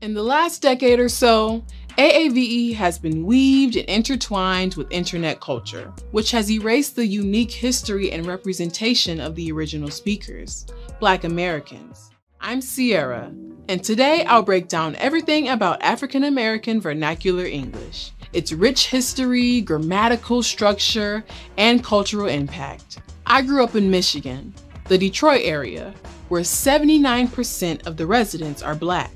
In the last decade or so, AAVE has been weaved and intertwined with internet culture, which has erased the unique history and representation of the original speakers, Black Americans. I'm Sierra, and today I'll break down everything about African American vernacular English, its rich history, grammatical structure, and cultural impact. I grew up in Michigan, the Detroit area, where 79% of the residents are Black.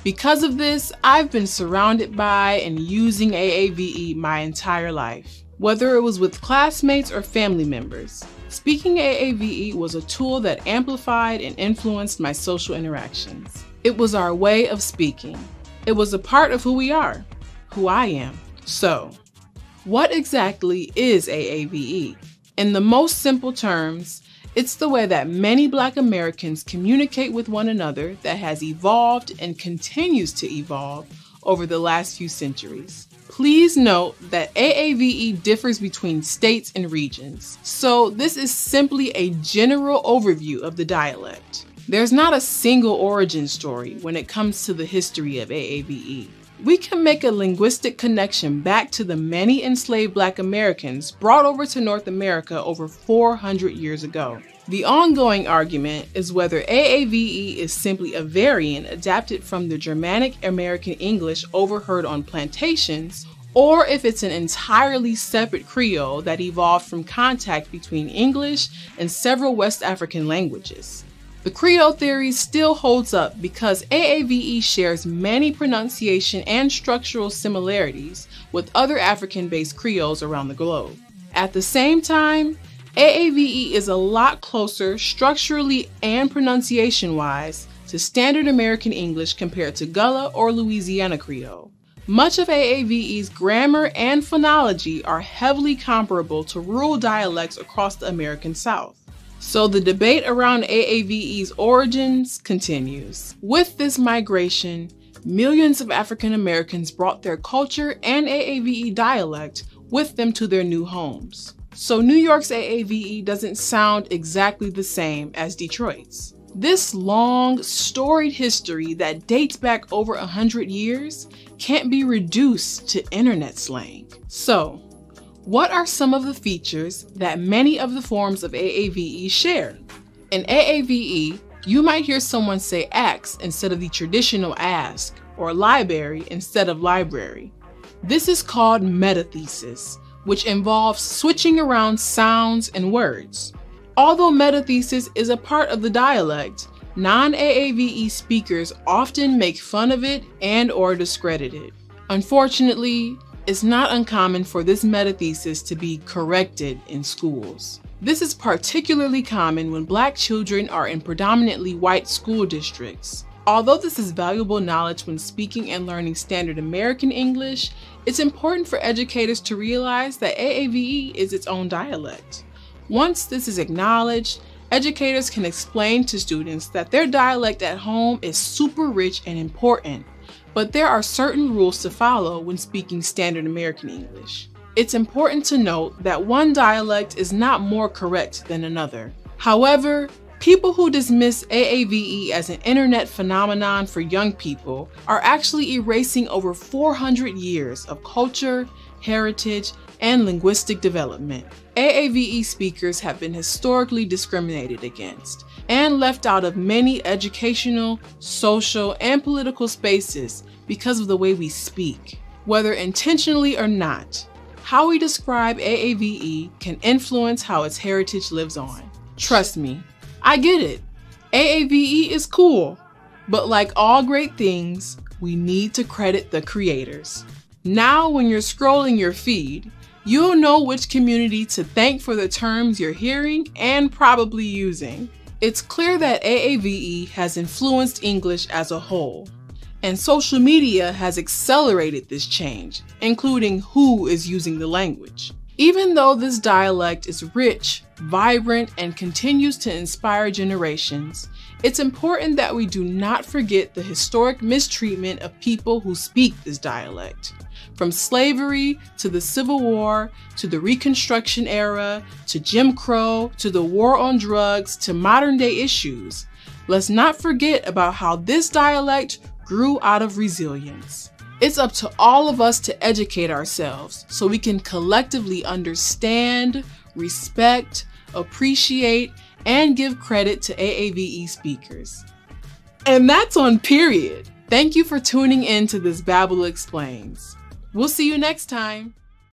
Because of this, I've been surrounded by and using AAVE my entire life. Whether it was with classmates or family members, speaking AAVE was a tool that amplified and influenced my social interactions. It was our way of speaking. It was a part of who we are, who I am. So, what exactly is AAVE? In the most simple terms, it's the way that many Black Americans communicate with one another that has evolved and continues to evolve over the last few centuries. Please note that AAVE differs between states and regions, so this is simply a general overview of the dialect. There's not a single origin story when it comes to the history of AAVE. We can make a linguistic connection back to the many enslaved Black Americans brought over to North America over 400 years ago. The ongoing argument is whether AAVE is simply a variant adapted from the Germanic American English overheard on plantations, or if it's an entirely separate Creole that evolved from contact between English and several West African languages. The Creole theory still holds up because AAVE shares many pronunciation and structural similarities with other African-based Creoles around the globe. At the same time, AAVE is a lot closer structurally and pronunciation-wise to standard American English compared to Gullah or Louisiana Creole. Much of AAVE's grammar and phonology are heavily comparable to rural dialects across the American South. So the debate around AAVE's origins continues. With this migration, millions of African Americans brought their culture and AAVE dialect with them to their new homes. So New York's AAVE doesn't sound exactly the same as Detroit's. This long, storied history that dates back over 100 years can't be reduced to internet slang. So, what are some of the features that many of the forms of AAVE share? In AAVE, you might hear someone say ax instead of the traditional ask, or library instead of library. This is called metathesis, which involves switching around sounds and words. Although metathesis is a part of the dialect, non-AAVE speakers often make fun of it and/or discredit it. Unfortunately, it's not uncommon for this metathesis to be corrected in schools. This is particularly common when Black children are in predominantly white school districts. Although this is valuable knowledge when speaking and learning standard American English, it's important for educators to realize that AAVE is its own dialect. Once this is acknowledged, educators can explain to students that their dialect at home is super rich and important, but there are certain rules to follow when speaking standard American English. It's important to note that one dialect is not more correct than another. However, people who dismiss AAVE as an internet phenomenon for young people are actually erasing over 400 years of culture, heritage, and linguistic development. AAVE speakers have been historically discriminated against and left out of many educational, social, and political spaces because of the way we speak. Whether intentionally or not, how we describe AAVE can influence how its heritage lives on. Trust me, I get it. AAVE is cool, but like all great things, we need to credit the creators. Now, when you're scrolling your feed, you'll know which community to thank for the terms you're hearing and probably using. It's clear that AAVE has influenced English as a whole, and social media has accelerated this change, including who is using the language. Even though this dialect is rich, vibrant, and continues to inspire generations, it's important that we do not forget the historic mistreatment of people who speak this dialect. From slavery to the Civil War, to the Reconstruction era, to Jim Crow, to the war on drugs, to modern day issues, let's not forget about how this dialect grew out of resilience. It's up to all of us to educate ourselves so we can collectively understand, respect, appreciate, and give credit to AAVE speakers. And that's on period. Thank you for tuning in to this Babble Explains. We'll see you next time.